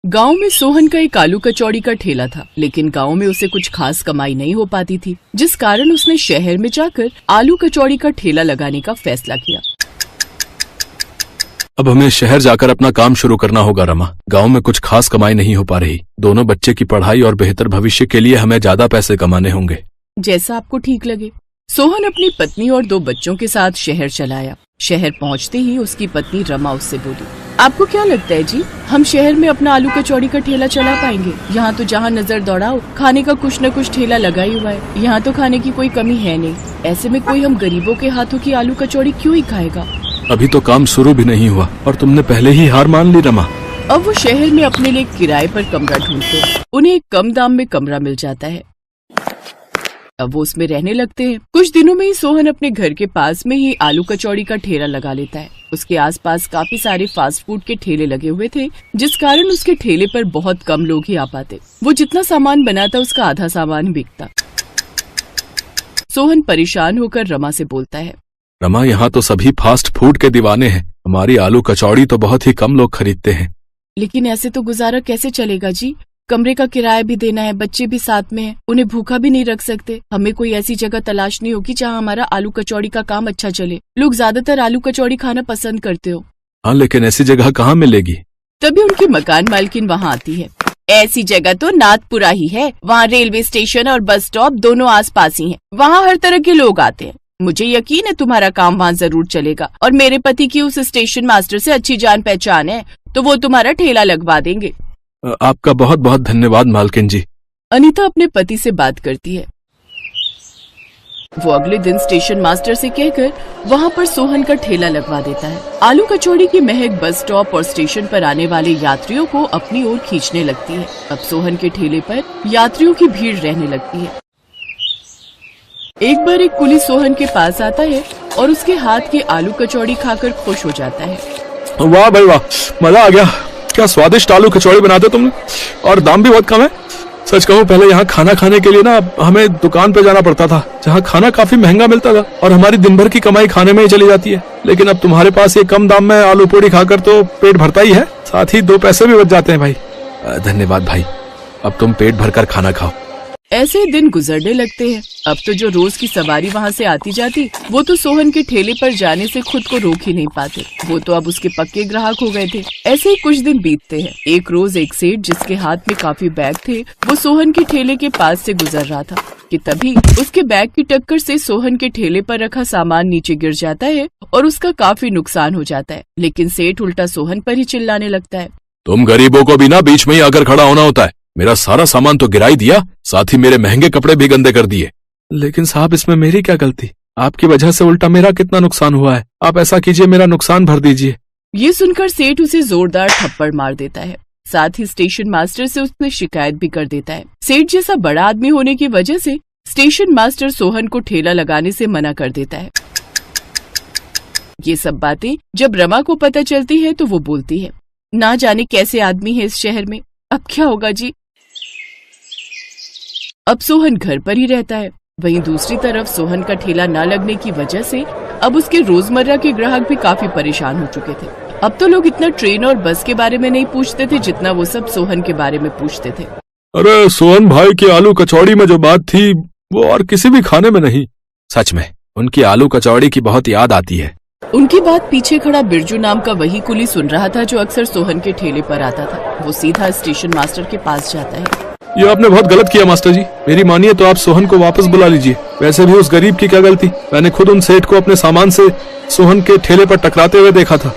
गांव में सोहन का एक आलू कचौड़ी का ठेला था, लेकिन गांव में उसे कुछ खास कमाई नहीं हो पाती थी, जिस कारण उसने शहर में जाकर आलू कचौड़ी का ठेला लगाने का फैसला किया। अब हमें शहर जाकर अपना काम शुरू करना होगा रमा। गांव में कुछ खास कमाई नहीं हो पा रही। दोनों बच्चे की पढ़ाई और बेहतर भविष्य के लिए हमें ज्यादा पैसे कमाने होंगे। जैसा आपको ठीक लगे। सोहन अपनी पत्नी और 2 बच्चों के साथ शहर चला आया। शहर पहुंचते ही उसकी पत्नी रमा उससे बोली, आपको क्या लगता है जी, हम शहर में अपना आलू कचौड़ी का ठेला चला पाएंगे? यहाँ तो जहाँ नजर दौड़ाओ खाने का कुछ न कुछ ठेला लगा ही हुआ है। यहाँ तो खाने की कोई कमी है नहीं। ऐसे में कोई हम गरीबों के हाथों की आलू कचौड़ी क्यों ही खाएगा? अभी तो काम शुरू भी नहीं हुआ और तुमने पहले ही हार मान ली रमा। अब वो शहर में अपने लिए किराए पर कमरा ढूंढते हैं। उन्हें एक कम दाम में कमरा मिल जाता है। अब वो उसमें रहने लगते हैं। कुछ दिनों में ही सोहन अपने घर के पास में ही आलू कचौड़ी का ठेला लगा लेता है। उसके आसपास काफी सारे फास्ट फूड के ठेले लगे हुए थे, जिस कारण उसके ठेले पर बहुत कम लोग ही आ पाते। वो जितना सामान बनाता उसका आधा सामान बिकता। सोहन परेशान होकर रमा से बोलता है, रमा, यहाँ तो सभी फास्ट फूड के दीवाने हैं। हमारी आलू कचौड़ी तो बहुत ही कम लोग खरीदते हैं। लेकिन ऐसे तो गुजारा कैसे चलेगा जी? कमरे का किराया भी देना है, बच्चे भी साथ में हैं, उन्हें भूखा भी नहीं रख सकते। हमें कोई ऐसी जगह तलाशनी होगी जहाँ हमारा आलू कचौड़ी का काम अच्छा चले। लोग ज्यादातर आलू कचौड़ी खाना पसंद करते हो। हाँ, लेकिन ऐसी जगह कहाँ मिलेगी? तभी उनकी मकान मालकिन वहाँ आती है। ऐसी जगह तो नाथपुरा ही है। वहाँ रेलवे स्टेशन और बस स्टॉप दोनों आसपास ही हैं। वहाँ हर तरह के लोग आते हैं। मुझे यकीन है तुम्हारा काम वहाँ जरूर चलेगा। और मेरे पति की उस स्टेशन मास्टर से अच्छी जान पहचान है, तो वो तुम्हारा ठेला लगवा देंगे। आपका बहुत बहुत धन्यवाद मालकिन जी। अनीता अपने पति से बात करती है। वो अगले दिन स्टेशन मास्टर से कहकर वहाँ पर सोहन का ठेला लगवा देता है। आलू कचौड़ी की महक बस स्टॉप और स्टेशन पर आने वाले यात्रियों को अपनी ओर खींचने लगती है। अब सोहन के ठेले पर यात्रियों की भीड़ रहने लगती है। एक बार एक कुली सोहन के पास आता है और उसके हाथ की आलू कचौड़ी खाकर खुश हो जाता है। वाह भाई वाह, मजा आ गया। क्या स्वादिष्ट आलू कचौड़ी बनाते तुमने, और दाम भी बहुत कम है। सच कहूँ, पहले यहाँ खाना खाने के लिए ना हमें दुकान पे जाना पड़ता था, जहाँ खाना काफी महंगा मिलता था और हमारी दिन भर की कमाई खाने में ही चली जाती है। लेकिन अब तुम्हारे पास ये कम दाम में आलू पूड़ी खाकर तो पेट भरता ही है, साथ ही 2 पैसे भी बच जाते हैं भाई। धन्यवाद भाई, अब तुम पेट भरकर खाना खाओ। ऐसे दिन गुजरने लगते हैं। अब तो जो रोज की सवारी वहाँ से आती जाती, वो तो सोहन के ठेले पर जाने से खुद को रोक ही नहीं पाते। वो तो अब उसके पक्के ग्राहक हो गए थे। ऐसे ही कुछ दिन बीतते हैं। एक रोज एक सेठ जिसके हाथ में काफी बैग थे, वो सोहन के ठेले के पास से गुजर रहा था कि तभी उसके बैग की टक्कर से सोहन के ठेले पर रखा सामान नीचे गिर जाता है और उसका काफी नुकसान हो जाता है। लेकिन सेठ उल्टा सोहन पर ही चिल्लाने लगता है, तुम गरीबों को भी ना बीच में ही आकर खड़ा होना होता है। मेरा सारा सामान तो गिरा ही दिया, साथ ही मेरे महंगे कपड़े भी गंदे कर दिए। लेकिन साहब, इसमें मेरी क्या गलती? आपकी वजह से उल्टा मेरा कितना नुकसान हुआ है। आप ऐसा कीजिए, मेरा नुकसान भर दीजिए। ये सुनकर सेठ उसे जोरदार थप्पड़ मार देता है। साथ ही स्टेशन मास्टर से उसने शिकायत भी कर देता है। सेठ जैसा बड़ा आदमी होने की वजह से स्टेशन मास्टर सोहन को ठेला लगाने से मना कर देता है। ये सब बातें जब रमा को पता चलती है तो वो बोलती है, ना जाने कैसे आदमी है इस शहर में, अब क्या होगा जी। अब सोहन घर पर ही रहता है। वहीं दूसरी तरफ सोहन का ठेला न लगने की वजह से अब उसके रोजमर्रा के ग्राहक भी काफी परेशान हो चुके थे। अब तो लोग इतना ट्रेन और बस के बारे में नहीं पूछते थे जितना वो सब सोहन के बारे में पूछते थे। अरे सोहन भाई की आलू कचौड़ी में जो बात थी वो और किसी भी खाने में नहीं। सच में उनकी आलू कचौड़ी की बहुत याद आती है। उनकी बात पीछे खड़ा बिरजू नाम का वही कुली सुन रहा था जो अक्सर सोहन के ठेले पर आता था। वो सीधा स्टेशन मास्टर के पास जाता है। ये आपने बहुत गलत किया मास्टर जी। मेरी मानिए तो आप सोहन को वापस बुला लीजिए। वैसे भी उस गरीब की क्या गलती, मैंने खुद उन सेठ को अपने सामान से सोहन के ठेले पर टकराते हुए देखा था।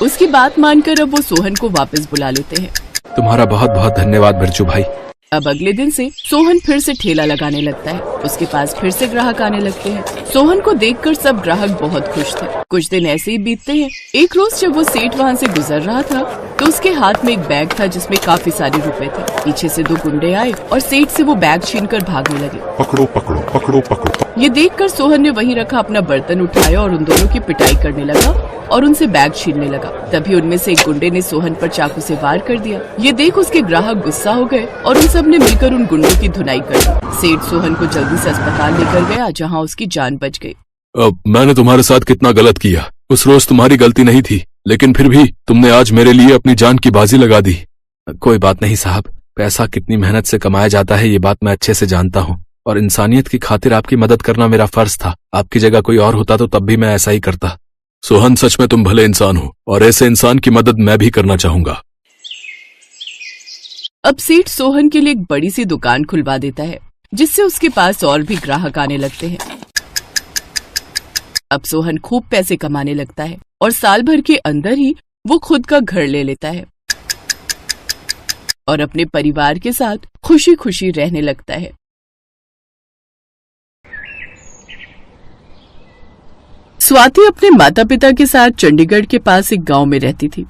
उसकी बात मानकर अब वो सोहन को वापस बुला लेते हैं। तुम्हारा बहुत बहुत धन्यवाद बिरजू भाई। अब अगले दिन से सोहन फिर से ठेला लगाने लगता है। उसके पास फिर से ग्राहक आने लगते हैं। सोहन को देखकर सब ग्राहक बहुत खुश थे। कुछ दिन ऐसे ही बीतते हैं। एक रोज जब वो सेठ वहाँ से गुजर रहा था तो उसके हाथ में एक बैग था जिसमें काफी सारे रुपए थे। पीछे से 2 गुंडे आए और सेठ से वो बैग छीनकर भागने लगे। पकड़ो पकड़ो पकड़ो पकड़ो। ये देखकर सोहन ने वहीं रखा अपना बर्तन उठाया और उन दोनों की पिटाई करने लगा और उनसे बैग छीनने लगा। तभी उनमें से एक गुंडे ने सोहन पर चाकू से वार कर दिया। ये देख उसके ग्राहक गुस्सा हो गए और उन सब ने मिलकर उन गुंडों की धुनाई कर दी। सेठ सोहन को जल्दी से अस्पताल लेकर गया, जहाँ उसकी जान बच गई। मैंने तुम्हारे साथ कितना गलत किया। उस रोज तुम्हारी गलती नहीं थी, लेकिन फिर भी तुमने आज मेरे लिए अपनी जान की बाजी लगा दी। कोई बात नहीं साहब, पैसा कितनी मेहनत से कमाया जाता है ये बात मैं अच्छे से जानता हूँ, और इंसानियत की खातिर आपकी मदद करना मेरा फर्ज था। आपकी जगह कोई और होता तो तब भी मैं ऐसा ही करता। सोहन, सच में तुम भले इंसान हो, और ऐसे इंसान की मदद मैं भी करना चाहूंगा। अब सेठ सोहन के लिए एक बड़ी सी दुकान खुलवा देता है, जिससे उसके पास और भी ग्राहक आने लगते हैं। अब सोहन खूब पैसे कमाने लगता है और साल भर के अंदर ही वो खुद का घर ले लेता है और अपने परिवार के साथ खुशी खुशी रहने लगता है। स्वाति अपने माता पिता के साथ चंडीगढ़ के पास एक गांव में रहती थी।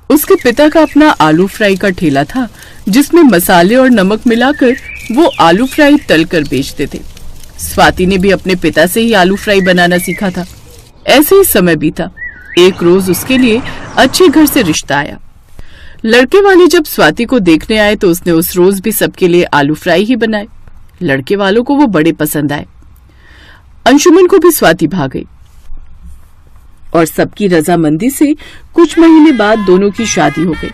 उसके पिता का अपना आलू फ्राई का ठेला था, जिसमें मसाले और नमक मिलाकर वो आलू फ्राई तलकर बेचते थे। स्वाति ने भी अपने पिता से ही आलू फ्राई बनाना सीखा था। ऐसे ही समय बीता। एक रोज उसके लिए अच्छे घर से रिश्ता आया। लड़के वाले जब स्वाति को देखने आए तो उसने उस रोज भी सबके लिए आलू फ्राई ही बनाए। लड़के वालों को वो बड़े पसंद आए। अंशुमन को भी स्वाति भा गई और सबकी रजामंदी से कुछ महीने बाद दोनों की शादी हो गई।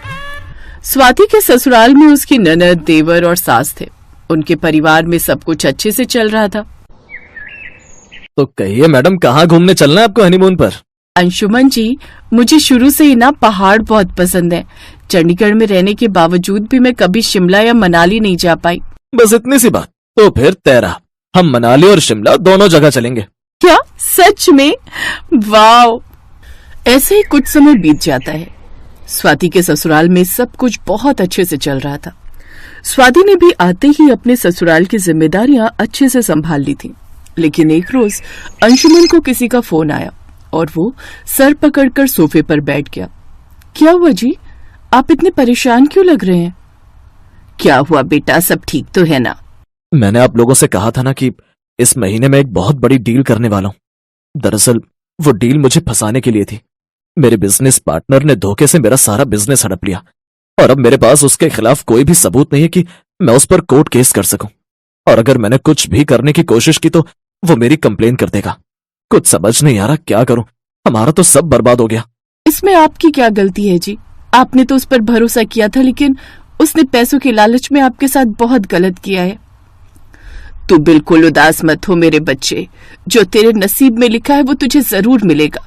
स्वाति के ससुराल में उसकी ननद, देवर और सास थे। उनके परिवार में सब कुछ अच्छे से चल रहा था। तो कहिए मैडम, कहाँ घूमने चलना है आपको हनीमून पर? अंशुमन जी, मुझे शुरू से ही ना पहाड़ बहुत पसंद है। चंडीगढ़ में रहने के बावजूद भी मैं कभी शिमला या मनाली नहीं जा पाई। बस इतनी सी बात? तो फिर तेरा, हम मनाली और शिमला दोनों जगह चलेंगे। क्या सच में? वाव! ऐसे ही कुछ समय बीत जाता है। स्वाति के ससुराल में सब कुछ बहुत अच्छे से चल रहा था। स्वाति ने भी आते ही अपने ससुराल की जिम्मेदारियां अच्छे से संभाल ली थी। लेकिन एक रोज अंशुमन को किसी का फोन आया और वो सर पकड़कर सोफे पर बैठ गया। क्या हुआ जी? आप इतने परेशान क्यों लग रहे हैं? क्या हुआ बेटा, सब ठीक तो है ना? मैंने आप लोगों से कहा था ना कि इस महीने में एक बहुत बड़ी डील करने वाला हूं। दरअसल वो डील मुझे फंसाने के लिए थी। मेरे बिजनेस पार्टनर ने धोखे से मेरा सारा बिजनेस हड़प लिया और अब मेरे पास उसके खिलाफ कोई भी सबूत नहीं है कि मैं उस पर कोर्ट केस कर सकूं। और अगर मैंने कुछ भी करने की कोशिश की तो वो मेरी कंप्लेन कर देगा। कुछ समझ नहीं आ रहा क्या करूं। हमारा तो सब बर्बाद हो गया। इसमें आपकी क्या गलती है जी? आपने तो उस पर भरोसा किया था, लेकिन उसने पैसों के लालच में आपके साथ बहुत गलत किया है। तू बिल्कुल उदास मत हो मेरे बच्चे, जो तेरे नसीब में लिखा है वो तुझे जरूर मिलेगा।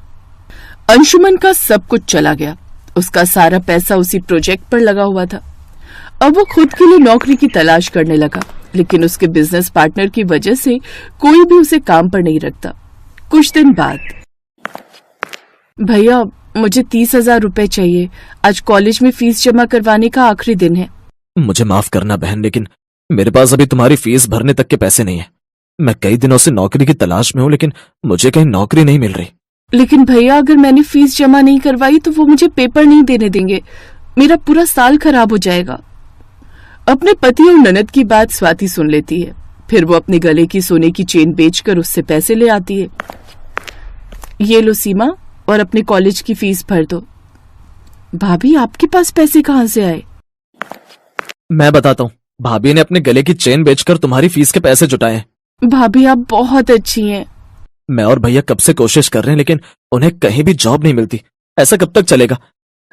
अंशुमन का सब कुछ चला गया। उसका सारा पैसा उसी प्रोजेक्ट पर लगा हुआ था। अब वो खुद के लिए नौकरी की तलाश करने लगा, लेकिन उसके बिजनेस पार्टनर की वजह से कोई भी उसे काम पर नहीं रखता। कुछ दिन बाद, भैया मुझे 30,000 रुपए चाहिए। आज कॉलेज में फीस जमा करवाने का आखिरी दिन है। मुझे माफ करना बहन, लेकिन मेरे पास अभी तुम्हारी फीस भरने तक के पैसे नहीं है। मैं कई दिनों से नौकरी की तलाश में हूँ, लेकिन मुझे कहीं नौकरी नहीं मिल रही। लेकिन भैया, अगर मैंने फीस जमा नहीं करवाई तो वो मुझे पेपर नहीं देने देंगे। मेरा पूरा साल खराब हो जाएगा। अपने पति और ननद की बात स्वाति सुन लेती है। फिर वो अपने गले की सोने की चेन बेचकर उससे पैसे ले आती है। ये लो सीमा, और अपने कॉलेज की फीस भर दो। भाभी, आपके पास पैसे कहाँ से आए? मैं बताता हूँ। भाभी ने अपने गले की चेन बेचकर तुम्हारी फीस के पैसे जुटाए हैं। भाभी, आप बहुत अच्छी हैं। मैं और भैया कब से कोशिश कर रहे हैं, लेकिन उन्हें कहीं भी जॉब नहीं मिलती। ऐसा कब तक चलेगा?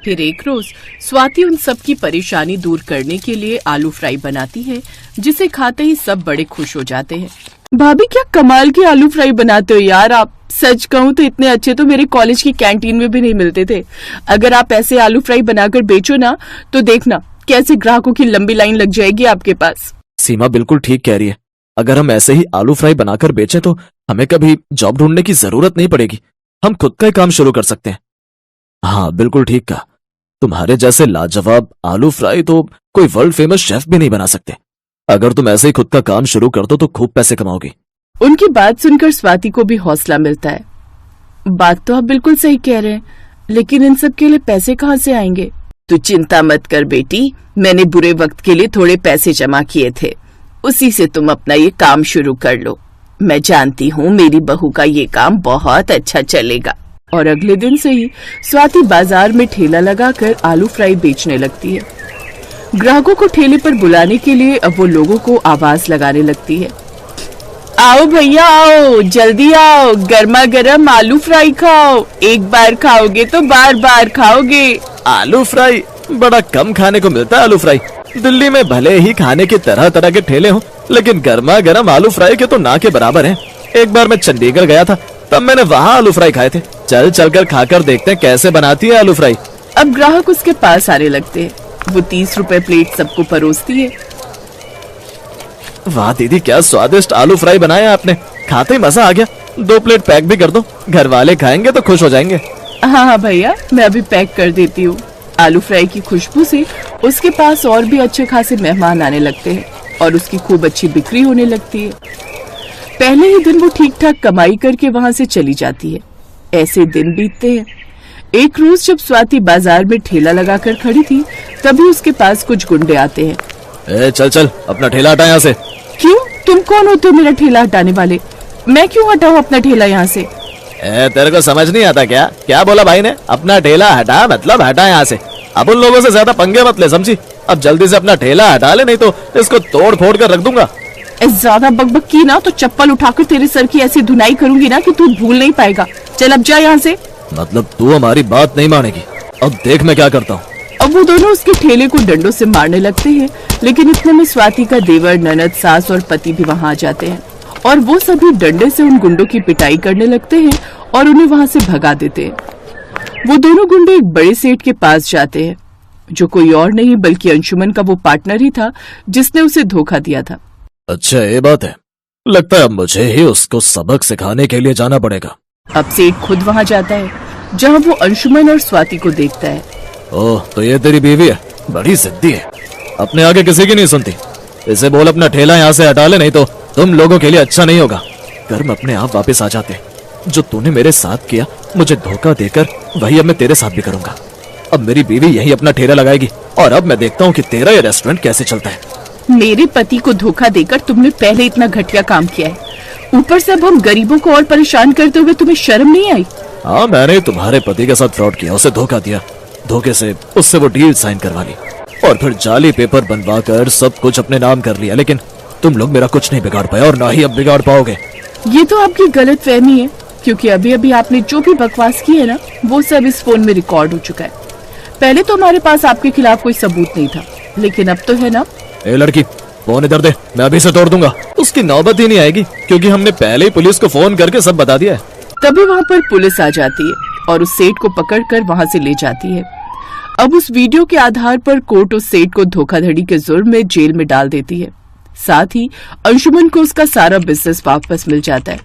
फिर एक रोज स्वाति उन सब की परेशानी दूर करने के लिए आलू फ्राई बनाती है, जिसे खाते ही सब बड़े खुश हो जाते हैं। भाभी, क्या कमाल के आलू फ्राई बनाते हो यार आप। सच कहूँ तो इतने अच्छे तो मेरे कॉलेज की कैंटीन में भी नहीं मिलते थे। अगर आप ऐसे आलू फ्राई बनाकर बेचो ना, तो देखना कैसे ग्राहकों की लंबी लाइन लग जाएगी आपके पास। सीमा बिल्कुल ठीक कह रही है। अगर हम ऐसे ही आलू फ्राई बनाकर बेचें तो हमें कभी जॉब ढूंढने की जरूरत नहीं पड़ेगी। हम खुद का ही काम शुरू कर सकते हैं। हाँ, बिल्कुल ठीक कहा। तुम्हारे जैसे लाजवाब आलू फ्राई तो कोई वर्ल्ड फेमस शेफ भी नहीं बना सकते। अगर तुम ऐसे ही खुद का काम शुरू कर दो तो खूब पैसे कमाओगी। उनकी बात सुनकर स्वाति को भी हौसला मिलता है। बात तो आप बिल्कुल सही कह रहे हैं, लेकिन इन सब के लिए पैसे कहाँ से आएंगे? तू चिंता मत कर बेटी, मैंने बुरे वक्त के लिए थोड़े पैसे जमा किए थे, उसी से तुम अपना ये काम शुरू कर लो। मैं जानती हूँ मेरी बहू का ये काम बहुत अच्छा चलेगा। और अगले दिन से ही स्वाति बाजार में ठेला लगाकर आलू फ्राई बेचने लगती है। ग्राहकों को ठेले पर बुलाने के लिए अब वो लोगों को आवाज लगाने लगती है। आओ भैया आओ, जल्दी आओ, गर्मा गर्म आलू फ्राई खाओ। एक बार खाओगे तो बार बार खाओगे। आलू फ्राई? बड़ा कम खाने को मिलता है आलू फ्राई। दिल्ली में भले ही खाने के तरह तरह के ठेले हों, लेकिन गर्मा गर्म आलू फ्राई के तो ना के बराबर हैं। एक बार मैं चंडीगढ़ गया था, तब मैंने वहाँ आलू फ्राई खाए थे। चल कर खाकर देखते हैं कैसे बनाती है आलू फ्राई। अब ग्राहक उसके पास आने लगते हैं। वो 30 रुपए प्लेट सबको परोसती है। वाह दीदी, क्या स्वादिष्ट आलू फ्राई बनाया आपने, खाते ही मजा आ गया। 2 प्लेट पैक भी कर दो, घर वाले खाएंगे तो खुश हो जाएंगे। हाँ भैया, मैं अभी पैक कर देती हूँ। आलू फ्राई की खुशबू से उसके पास और भी अच्छे खासे मेहमान आने लगते हैं और उसकी खूब अच्छी बिक्री होने लगती है। पहले ही दिन वो ठीक ठाक कमाई करके वहाँ से चली जाती है। ऐसे दिन बीतते हैं। एक रोज जब स्वाति बाजार में ठेला लगाकर खड़ी थी, तभी उसके पास कुछ गुंडे आते हैं। चल अपना ठेला हटा यहाँ से। क्यों? तुम कौन होते हो मेरा ठेला हटाने वाले? मैं क्यों हटाऊं अपना ठेला यहाँ से? तेरे को समझ नहीं आता क्या? क्या बोला भाई ने? अपना ठेला हटा मतलब हटा यहाँ से। अब उन लोगों से ज्यादा पंगे मत ले, समझी? अब जल्दी से अपना ठेला हटा ले, नहीं तो इसको तोड़ फोड़ कर रख दूंगा। ज्यादा बकबक की ना तो चप्पल उठाकर तेरे सर की ऐसी धुनाई करूंगी ना कि तू भूल नहीं पाएगा। चल अब जा यहाँ से। मतलब तू हमारी बात नहीं मानेगी? अब देख मैं क्या करता हूँ। अब वो दोनों उसके ठेले को डंडों से मारने लगते हैं, लेकिन इतने में स्वाति का देवर, ननद, सास और पति भी वहाँ आ जाते हैं और वो सभी डंडे से उन गुंडों की पिटाई करने लगते हैं और उन्हें वहाँ से भगा देते हैं। वो दोनों गुंडे एक बड़े सेठ के पास जाते हैं, जो कोई और नहीं बल्कि अंशुमन का वो पार्टनर ही था जिसने उसे धोखा दिया था। अच्छा ये बात है, लगता है अब मुझे ही उसको सबक सिखाने के लिए जाना पड़ेगा। अब सेठ खुद वहाँ जाता है, जहाँ वो अंशुमन और स्वाति को देखता है। ओह, तो ये तेरी बीवी है? बड़ी जिद्दी है, अपने आगे किसी की नहीं सुनती। इसे बोल अपना ठेला यहाँ से हटा ले, नहीं तो तुम लोगों के लिए अच्छा नहीं होगा। कर्म अपने आप वापस आ जाते। जो तूने मेरे साथ किया, मुझे धोखा देकर, वही अब मैं तेरे साथ भी करूंगा। अब मेरी बीवी यही अपना ठेला लगाएगी और अब मैं देखता हूँ कि तेरा ये रेस्टोरेंट कैसे चलता है। मेरे पति को धोखा देकर तुमने पहले इतना घटिया काम किया है, ऊपर से अब हम गरीबों को और परेशान करते हुए तुम्हें शर्म नहीं आई? हाँ, मैंने तुम्हारे पति के साथ फ्रॉड किया, उसे धोखा दिया, धोखे से उससे वो डील साइन करवा ली और फिर जाली पेपर बनवा कर सब कुछ अपने नाम कर लिया। लेकिन तुम लोग मेरा कुछ नहीं बिगाड़ पाए और ना ही अब बिगाड़ पाओगे। ये तो आपकी गलत फहमी है, क्योंकि अभी अभी आपने जो भी बकवास की है ना, वो सब इस फोन में रिकॉर्ड हो चुका है। पहले तो हमारे पास आपके खिलाफ कोई सबूत नहीं था, लेकिन अब तो है ना। ए लड़की, फोन इधर दे, मैं अभी से तोड़ दूंगा। उसकी नौबत ही नहीं आएगी, क्योंकि हमने पहले ही पुलिस को फोन करके सब बता दिया है। तभी वहाँ पर पुलिस आ जाती है और उस सेठ को पकड़कर वहाँ से ले जाती है। अब उस वीडियो के आधार पर कोर्ट उस सेठ को धोखाधड़ी के जुर्म में जेल में डाल देती है। साथ ही अंशुमन को उसका सारा बिजनेस वापस मिल जाता है।